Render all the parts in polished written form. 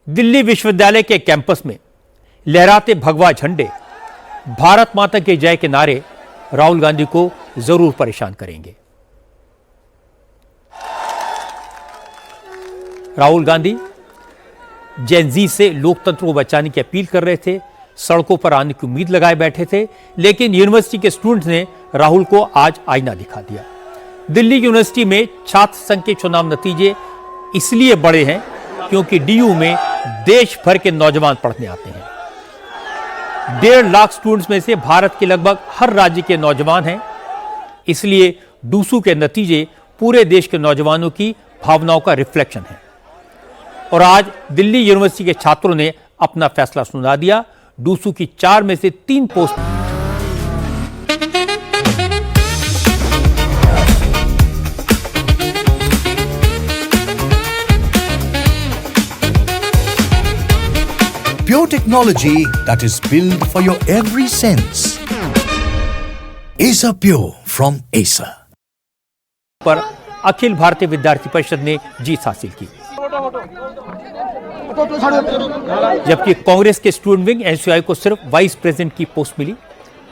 दिल्ली विश्वविद्यालय के कैंपस में लहराते भगवा झंडे, भारत माता के जय के नारे राहुल गांधी को जरूर परेशान करेंगे। राहुल गांधी जेन जी से लोकतंत्र को बचाने की अपील कर रहे थे, सड़कों पर आने की उम्मीद लगाए बैठे थे, लेकिन यूनिवर्सिटी के स्टूडेंट्स ने राहुल को आज आईना दिखा दिया। दिल्ली यूनिवर्सिटी में छात्र संघ के चुनाव नतीजे इसलिए बड़े हैं क्योंकि डीयू में देश भर के नौजवान पढ़ने आते हैं। 1.5 लाख स्टूडेंट्स में से भारत के लगभग हर राज्य के नौजवान हैं, इसलिए डूसू के नतीजे पूरे देश के नौजवानों की भावनाओं का रिफ्लेक्शन है। और आज दिल्ली यूनिवर्सिटी के छात्रों ने अपना फैसला सुना दिया। डूसू की 4 में से 3 post Pure technology that is built for your every sense. Acer Pure from Acer. पर अखिल भारतीय विद्यार्थी परिषद ने जीत हासिल की, जबकि कांग्रेस के स्टूडेंट विंग एनएसयूआई को सिर्फ वाइस प्रेसिडेंट की पोस्ट मिली।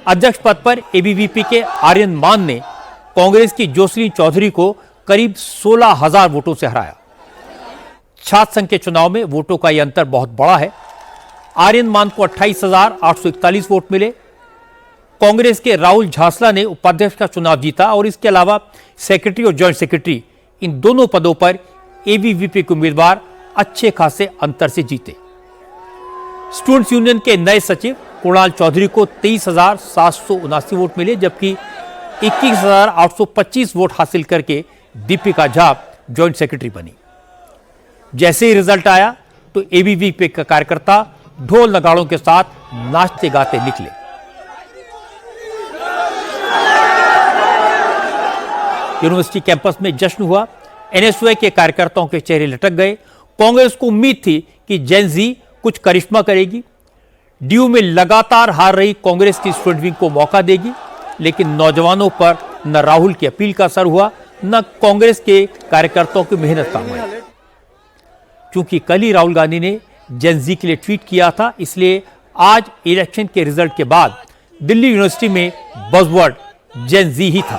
अध्यक्ष पद पर एबीवीपी के आर्यन मान ने कांग्रेस की जोसलीन चौधरी को करीब 16,000 वोटों से हराया। छात्र संघ के चुनाव में वोटों का यह अंतर बहुत बड़ा है। आर्यन मान को 28,841 वोट मिले। कांग्रेस के राहुल झांसला ने उपाध्यक्ष का चुनाव जीता और इसके अलावा सेक्रेटरी और जॉइंट सेक्रेटरी, इन दोनों पदों पर एबीवीपी के उम्मीदवार अच्छे खासे अंतर से जीते। स्टूडेंट्स यूनियन के नए सचिव कुणाल चौधरी को 23,779 वोट मिले, जबकि 21,825 वोट हासिल करके दीपिका झा जॉइंट सेक्रेटरी बनी। जैसे ही रिजल्ट आया तो एबीवीपी के कार्यकर्ता ढोल नगाड़ों के साथ नाचते गाते निकले। यूनिवर्सिटी कैंपस में जश्न हुआ। एनएसयूआई के कार्यकर्ताओं के चेहरे लटक गए। कांग्रेस को उम्मीद थी कि जेन जी कुछ करिश्मा करेगी, डीयू में लगातार हार रही कांग्रेस की स्टूडेंट विंग को मौका देगी, लेकिन नौजवानों पर न राहुल की अपील का असर हुआ, न कांग्रेस के कार्यकर्ताओं की मेहनत काम आई। क्योंकि कल ही राहुल गांधी ने जेन जी के लिए ट्वीट किया था, इसलिए आज इलेक्शन के रिजल्ट के बाद दिल्ली यूनिवर्सिटी में बज़वर्ड जेन जी ही था।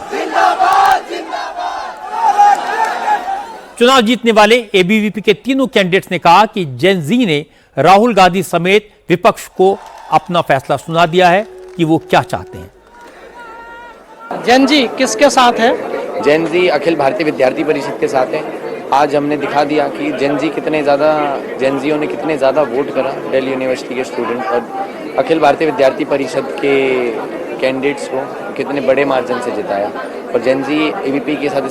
चुनाव जीतने वाले एबीवीपी के तीनों कैंडिडेट्स ने कहा कि जेन जी ने राहुल गांधी समेत विपक्ष को अपना फैसला सुना दिया है कि वो क्या चाहते हैं। जेन जी किसके साथ है? जेन जी अखिल भारतीय विद्यार्थी परिषद के साथ है। आज हमने दिखा दिया कि जेन जीओ ने कितने ज़्यादा वोट करा दिल्ली यूनिवर्सिटी के स्टूडेंट और अखिल भारतीय विद्यार्थी परिषद के कैंडिडेट्स को कितने बड़े मार्जिन से जिताया। और जेन जी एबीवीपी के साथ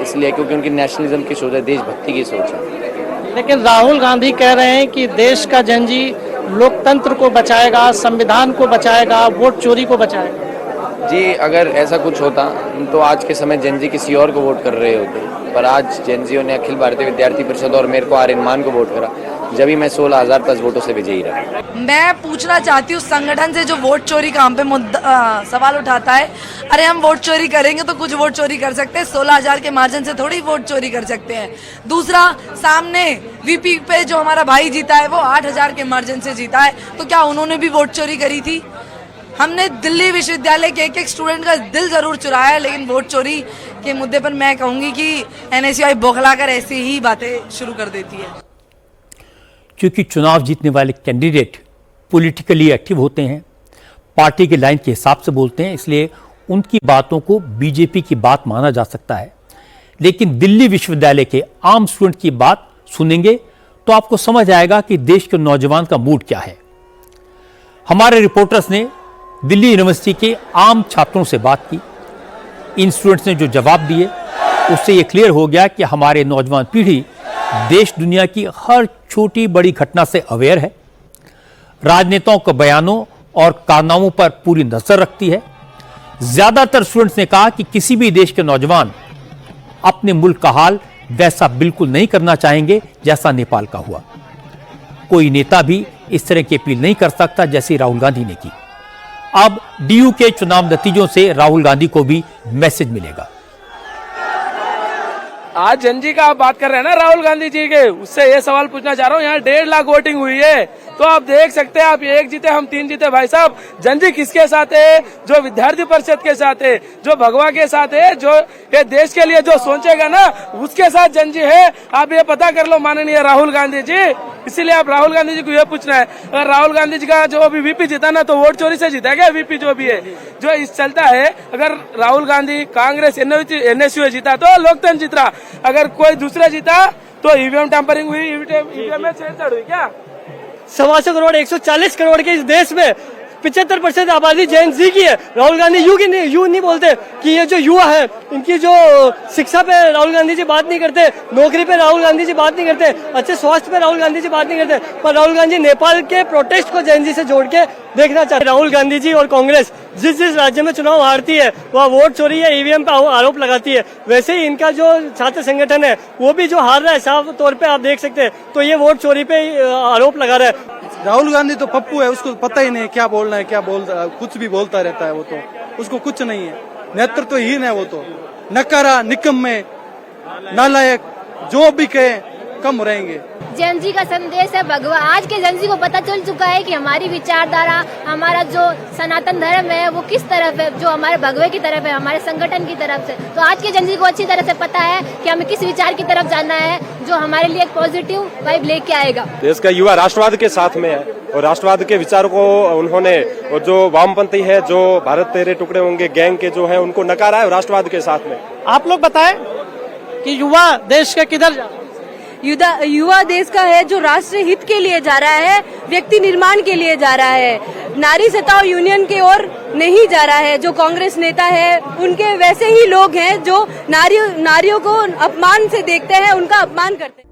इसलिए क्योंकि उनकी नेशनलिज्म की सोच है, देशभक्ति की सोच है। लेकिन राहुल गांधी कह रहे हैं कि देश का जेन जी लोकतंत्र को बचाएगा, संविधान को बचाएगा, वोट चोरी को बचाएगा। जी, अगर ऐसा कुछ होता तो आज के समय जेन जी किसी और को वोट कर रहे होते, पर आज जेन जीओ ने अखिल भारतीय विद्यार्थी परिषद और मेरे को आर्यन मान को वोट करा, जब भी मैं 16,000 प्लस वोटों से विजयी रहा। मैं पूछना चाहती हूँ संगठन से जो वोट चोरी का हम पे सवाल उठाता है, अरे हम वोट चोरी करेंगे तो कुछ वोट चोरी कर सकते हैं, 16,000 के मार्जिन से थोड़ी वोट चोरी कर सकते हैं। दूसरा, सामने वीपी पे जो हमारा भाई जीता है वो 8,000 के मार्जिन से जीता है, तो क्या उन्होंने भी वोट चोरी करी थी? हमने दिल्ली विश्वविद्यालय के एक स्टूडेंट का दिल जरूर चुराया है, लेकिन वोट चोरी के मुद्दे पर मैं कहूंगी कि एनएसयूआई बौखलाकर ऐसी ही बातें शुरू कर देती है। क्योंकि चुनाव जीतने वाले कैंडिडेट पॉलिटिकली एक्टिव होते हैं, पार्टी के लाइन के हिसाब से बोलते हैं, इसलिए उनकी बातों को बीजेपी की बात माना जा सकता है। लेकिन दिल्ली विश्वविद्यालय के आम स्टूडेंट की बात सुनेंगे तो आपको समझ आएगा कि देश के नौजवान का मूड क्या है। हमारे रिपोर्टर्स ने दिल्ली यूनिवर्सिटी के आम छात्रों से बात की। इन स्टूडेंट्स ने जो जवाब दिए उससे ये क्लियर हो गया कि हमारे नौजवान पीढ़ी देश दुनिया की हर छोटी बड़ी घटना से अवेयर है, राजनेताओं के बयानों और कारनामों पर पूरी नजर रखती है। ज्यादातर स्टूडेंट्स ने कहा कि किसी भी देश के नौजवान अपने मुल्क का हाल वैसा बिल्कुल नहीं करना चाहेंगे जैसा नेपाल का हुआ। कोई नेता भी इस तरह की अपील नहीं कर सकता जैसी राहुल गांधी ने की। अब डीयू के चुनाव नतीजों से राहुल गांधी को भी मैसेज मिलेगा। आज जनजी का आप बात कर रहे हैं ना राहुल गांधी जी के, उससे ये सवाल पूछना चाह रहा हूँ। यहाँ 1.5 लाख वोटिंग हुई है, तो आप देख सकते हैं, आप ये 1 जीते हम 3 जीते। भाई साहब, जनजी किसके साथ है? जो विद्यार्थी परिषद के साथ है, जो भगवा के साथ है, जो ये देश के लिए जो सोचेगा ना, उसके साथ जनजी है। आप ये पता कर लो माननीय राहुल गांधी जी। इसीलिए आप राहुल गांधी जी को ये पूछना है, अगर राहुल गांधी जी का जो अभी वीपी जीता ना, तो वोट चोरी से जीता क्या? वीपी जो भी है जो इस चलता है, अगर राहुल गांधी कांग्रेस एनएसयू जीता तो लोकतंत्र जीत रहा, अगर कोई दूसरा जीता तो ईवीएम टैंपरिंग हुई, ईवीएम में छेड़छाड़ हुई क्या? 125 करोड़ 140 करोड़ के इस देश में 75% आबादी जेन जी की है। राहुल गांधी यूं नहीं बोलते कि ये जो युवा है, इनकी जो शिक्षा पे राहुल गांधी जी बात नहीं करते, नौकरी पे राहुल गांधी जी बात नहीं करते, अच्छे स्वास्थ्य पे राहुल गांधी जी बात नहीं करते, पर राहुल गांधी नेपाल के प्रोटेस्ट को जेन जी से जोड़ के देखना चाहते। राहुल गांधी जी और कांग्रेस जिस राज्य में चुनाव हारती है, वह वोट चोरी या ईवीएम पे आरोप लगाती है। वैसे ही इनका जो छात्र संगठन है, वो भी जो हार रहा है, साफ तौर पे आप देख सकते हैं, तो ये वोट चोरी पे आरोप लगा रहा है। राहुल गांधी तो पप्पू है, उसको पता ही नहीं क्या बोलना है, क्या बोलता, कुछ भी बोलता रहता है। वो तो उसको कुछ नहीं है, नेतृत्वहीन है वो तो, नकारा, निकम्मे, नालायक, जो भी कहे कम रहेंगे। जेन जी का संदेश है भगवा। आज के जेन जी को पता चल चुका है कि हमारी विचारधारा, हमारा जो सनातन धर्म है वो किस तरफ है, जो हमारे भगवे की तरफ है, हमारे संगठन की तरफ से। तो आज के जेन जी को अच्छी तरह से पता है कि हमें किस विचार की तरफ जाना है, जो हमारे लिए एक पॉजिटिव वाइब लेके आएगा। देश का युवा राष्ट्रवाद के साथ में है और राष्ट्रवाद के विचारों को उन्होंने, और जो वामपंथी है, जो भारत तेरे टुकड़े होंगे गैंग के जो है, उनको नकारा है राष्ट्रवाद के साथ में। आप लोग बताएं कि युवा देश के किधर जा? युवा देश का है जो राष्ट्र हित के लिए जा रहा है, व्यक्ति निर्माण के लिए जा रहा है, नारी सताओ यूनियन की ओर नहीं जा रहा है। जो कांग्रेस नेता है, उनके वैसे ही लोग हैं जो नारियों को अपमान से देखते हैं, उनका अपमान करते हैं।